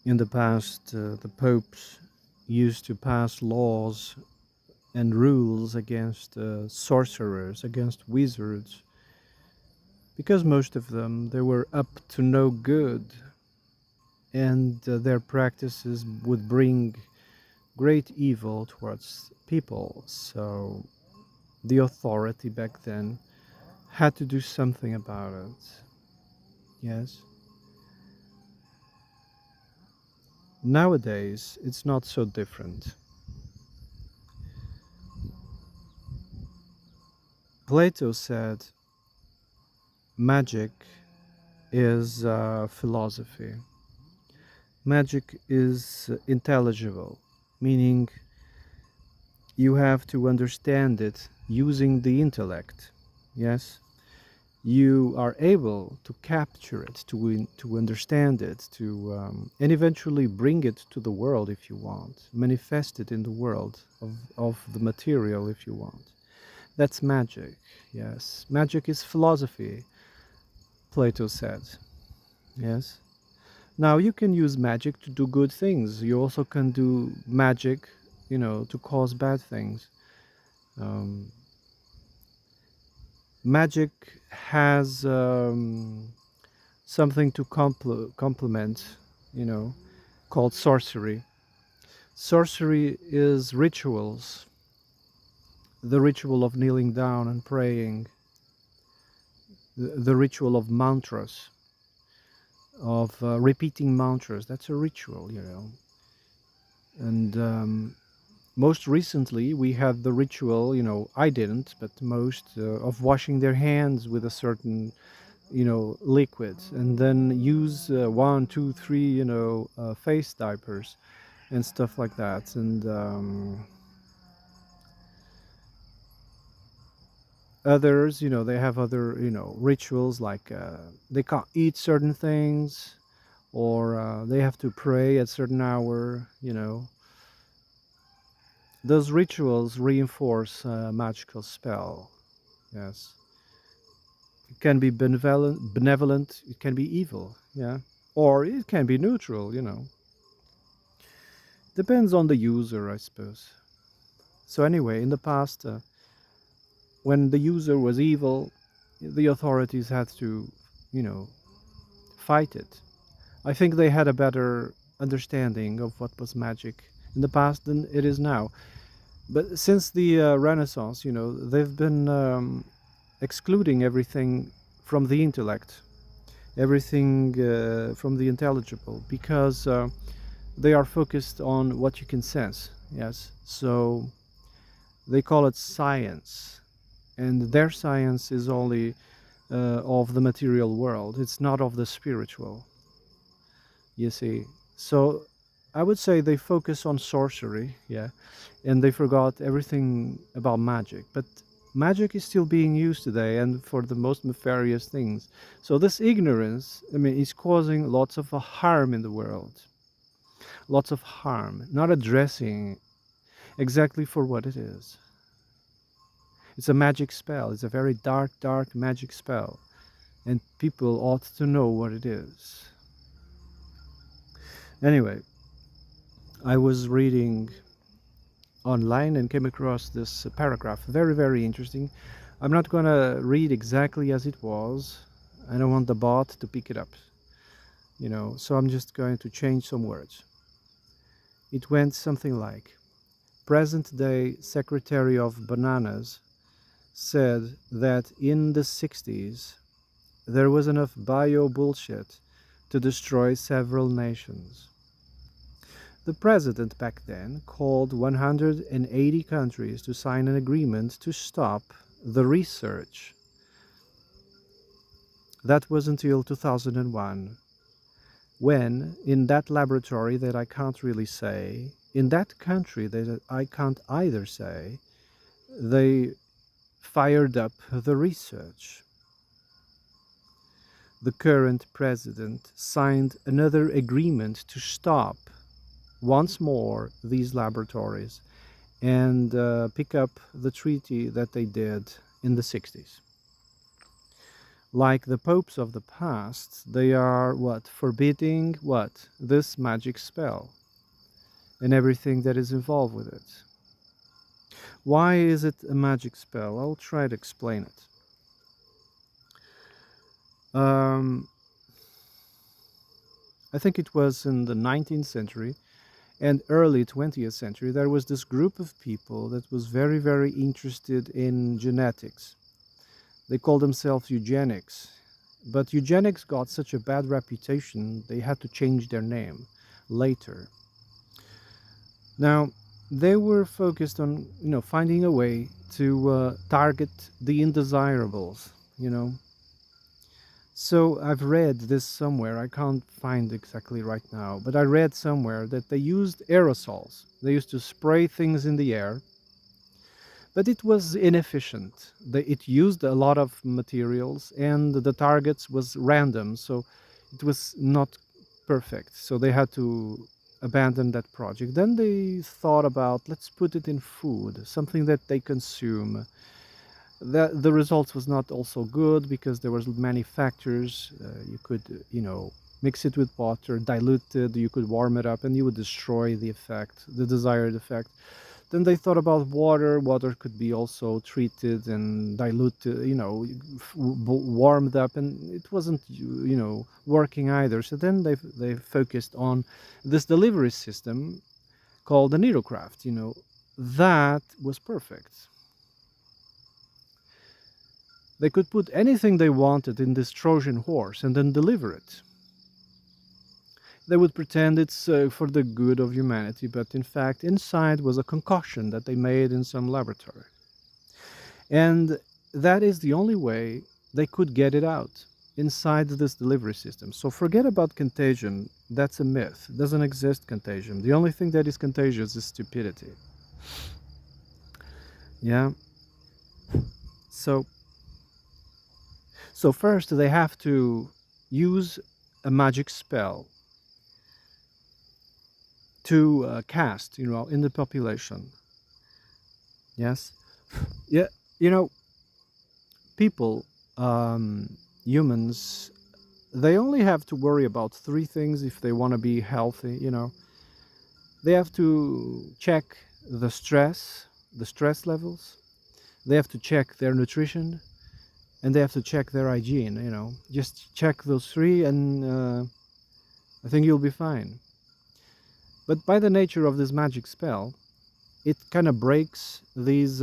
In the past, the popes used to pass laws and rules against sorcerers, against wizards, because most of them they were up to no good, and their practices would bring great evil towards people. So the authority back then had to do something about it. Yes. Nowadays, it's not so different. Plato said magic is philosophy. Magic is intelligible, meaning you have to understand it using the intellect. Yes, you are able to capture it, to understand it, and eventually bring it to the world if you want, manifest it in the world of the material if you want. That's magic. Yes, magic is philosophy, Plato said. Yes. Now you can use magic to do good things. You also can do magic, to cause bad things. Um, Magic has something to complement, called sorcery. Sorcery is rituals, the ritual of kneeling down and praying, the ritual of mantras, of repeating mantras. That's a ritual. And most recently, we had the ritual, I didn't, but most, of washing their hands with a certain, liquid, and then use one, two, three, face diapers and stuff like that. And others, they have other, rituals like they can't eat certain things, or they have to pray at certain hour. Those rituals reinforce a magical spell. Yes. It can be benevolent, it can be evil, yeah. Or it can be neutral. Depends on the user, I suppose. So anyway, in the past, when the user was evil, the authorities had to, you know, fight it. I think they had a better understanding of what was magic in the past than it is now. But since the Renaissance, they've been excluding everything from the intellect, everything from the intelligible, because they are focused on what you can sense. Yes, so they call it science, and their science is only of the material world. It's not of the spiritual. You see, so I would say they focus on sorcery, yeah, and they forgot everything about magic. But magic is still being used today, and for the most nefarious things. So this ignorance, I mean, is causing lots of harm in the world. Lots of harm, not addressing exactly for what it is. It's a magic spell. It's a very dark, dark magic spell, and people ought to know what it is. Anyway, I was reading online and came across this paragraph. Very, very interesting. I'm not going to read exactly as it was. I don't want the bot to pick it up, so I'm just going to change some words. It went something like, present day Secretary of Bananas said that in the 60s there was enough bio bullshit to destroy several nations. The president back then called 180 countries to sign an agreement to stop the research. That was until 2001, when, in that laboratory that I can't really say, in that country that I can't either say, they fired up the research. The current president signed another agreement to stop once more these laboratories and pick up the treaty that they did in the 60s. Like the popes of the past, they are what? Forbidding what? This magic spell and everything that is involved with it. Why is it a magic spell? I'll try to explain it. Um, I think it was in the 19th century and early 20th century, there was this group of people that was very, very interested in genetics. They called themselves eugenics. But eugenics got such a bad reputation, they had to change their name later. Now, they were focused on, finding a way to target the undesirables, you know. So I've read this somewhere, I can't find exactly right now, but I read somewhere that they used aerosols. They used to spray things in the air, but it was inefficient. It used a lot of materials and the targets was random, so it was not perfect. So they had to abandon that project. Then they thought about let's put it in food, something that they consume. The results was not also good because there was many factors. You could mix it with water, dilute it, you could warm it up, and you would destroy the effect, the desired effect. Then they thought about water. Water could be also treated and diluted, warmed up, and it wasn't working either. So then they focused on this delivery system called the needlecraft. That was perfect. They could put anything they wanted in this Trojan horse and then deliver it. They would pretend it's for the good of humanity, but in fact, inside was a concoction that they made in some laboratory. And that is the only way they could get it out inside this delivery system. So forget about contagion. That's a myth. It doesn't exist contagion. The only thing that is contagious is stupidity. Yeah. So first they have to use a magic spell to cast, in the population. Yes. Yeah. You know, people, humans, they only have to worry about three things if they want to be healthy. They have to check the stress levels. They have to check their nutrition, and they have to check their hygiene. Just check those three, and I think you'll be fine. But by the nature of this magic spell, it kind of breaks these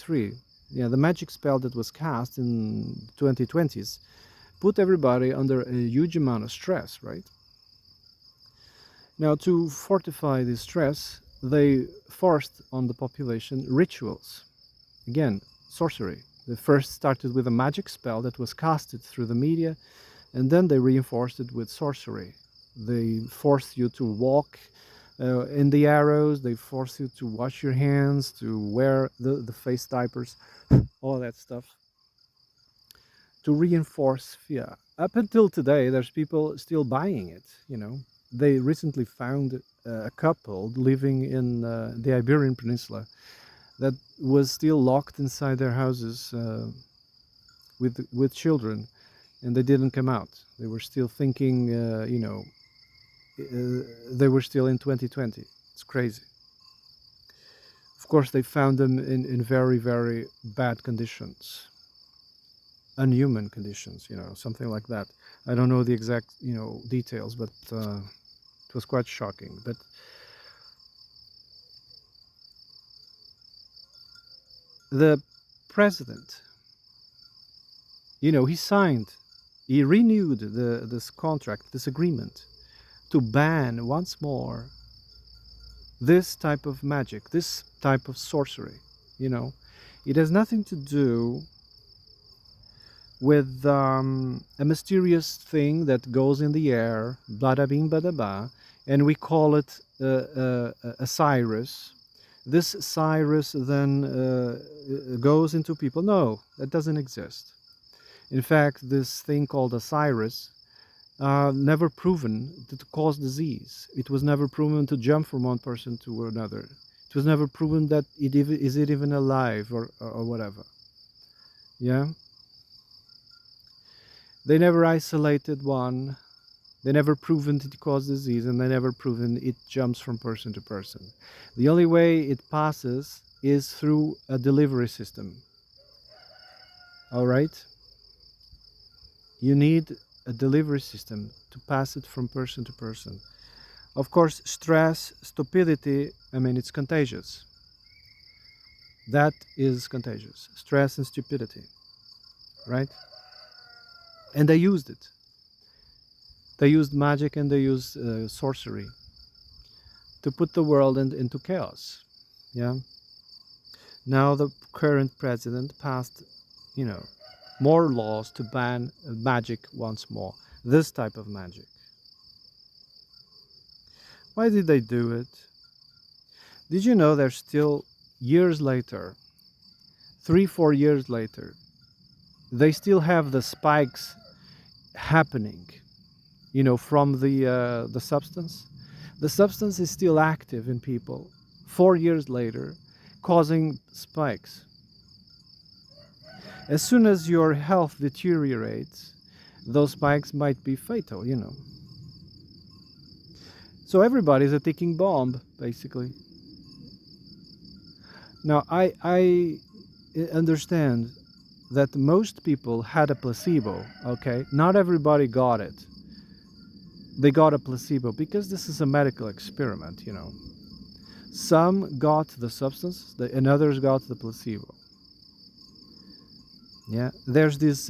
three. Yeah, the magic spell that was cast in 2020s put everybody under a huge amount of stress, right? Now, to fortify this stress, they forced on the population rituals. Again, sorcery. They first started with a magic spell that was casted through the media, and then they reinforced it with sorcery. They forced you to walk in the arrows, they force you to wash your hands, to wear the face diapers, all that stuff, to reinforce fear. Up until today, there's people still buying it. They recently found a couple living in the Iberian Peninsula that was still locked inside their houses with children, and they didn't come out. They were still thinking, they were still in 2020. It's crazy. Of course, they found them in very, very bad conditions, unhuman conditions, something like that. I don't know the exact, details, but it was quite shocking. But the president, he signed, he renewed this contract, this agreement to ban once more this type of magic, this type of sorcery. It has nothing to do with a mysterious thing that goes in the air, bada bing bada ba, and we call it a Cyrus. This Cyrus then goes into people. No, that doesn't exist. In fact, this thing called a Cyrus never proven to cause disease. It was never proven to jump from one person to another. It was never proven that is it even alive or whatever. Yeah. They never isolated one. They never proven it causes disease, and they never proven it jumps from person to person. The only way it passes is through a delivery system. All right? You need a delivery system to pass it from person to person. Of course, stress, stupidity, I mean, it's contagious. That is contagious. Stress and stupidity, right? And they used it. They used magic and they used sorcery to put the world into chaos. Yeah. Now the current president passed, you know, more laws to ban magic once more. This type of magic. Why did they do it? Did you know there's still years later, 3, 4 years later, they still have the spikes happening, from the substance. The substance is still active in people 4 years later, causing spikes. As soon as your health deteriorates, those spikes might be fatal. So everybody's a ticking bomb, basically. Now, I understand that most people had a placebo, okay? Not everybody got it. They got a placebo because this is a medical experiment. Some got the substance and others got the placebo. Yeah, there's these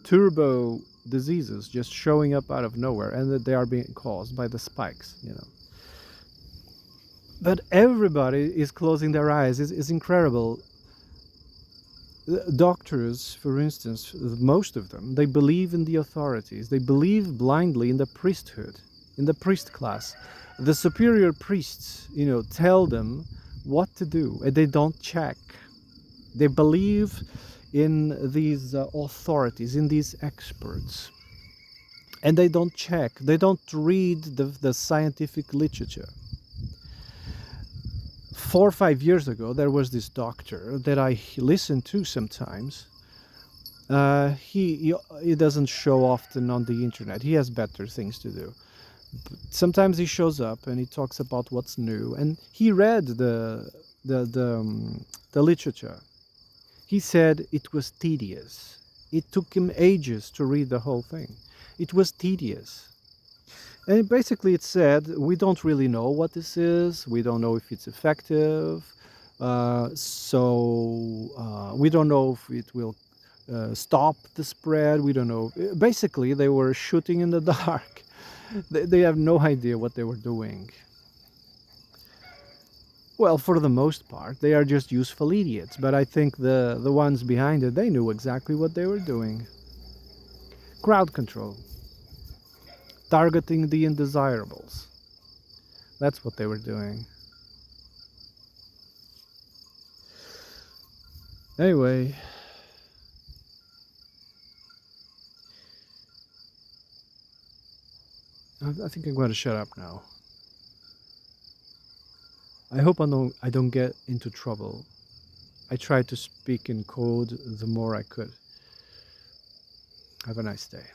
turbo diseases just showing up out of nowhere, and that they are being caused by the spikes. But everybody is closing their eyes. It's incredible. Doctors, for instance, most of them, they believe in the authorities. They believe blindly in the priesthood, in the priest class. The superior priests, tell them what to do, and they don't check. They believe in these authorities, in these experts, and they don't check. They don't read the scientific literature. 4 or 5 years ago, there was this doctor that I listen to sometimes. He doesn't show often on the internet. He has better things to do. But sometimes he shows up and he talks about what's new. And he read the literature. He said it was tedious. It took him ages to read the whole thing. It was tedious. And basically it said, we don't really know what this is. We don't know if it's effective. We don't know if it will stop the spread. We don't know. Basically, they were shooting in the dark. They have no idea what they were doing. Well, for the most part, they are just useful idiots. But I think the ones behind it, they knew exactly what they were doing. Crowd control. Targeting the undesirables. That's what they were doing. Anyway, I think I'm going to shut up now. I hope I don't get into trouble. I tried to speak in code the more I could. Have a nice day.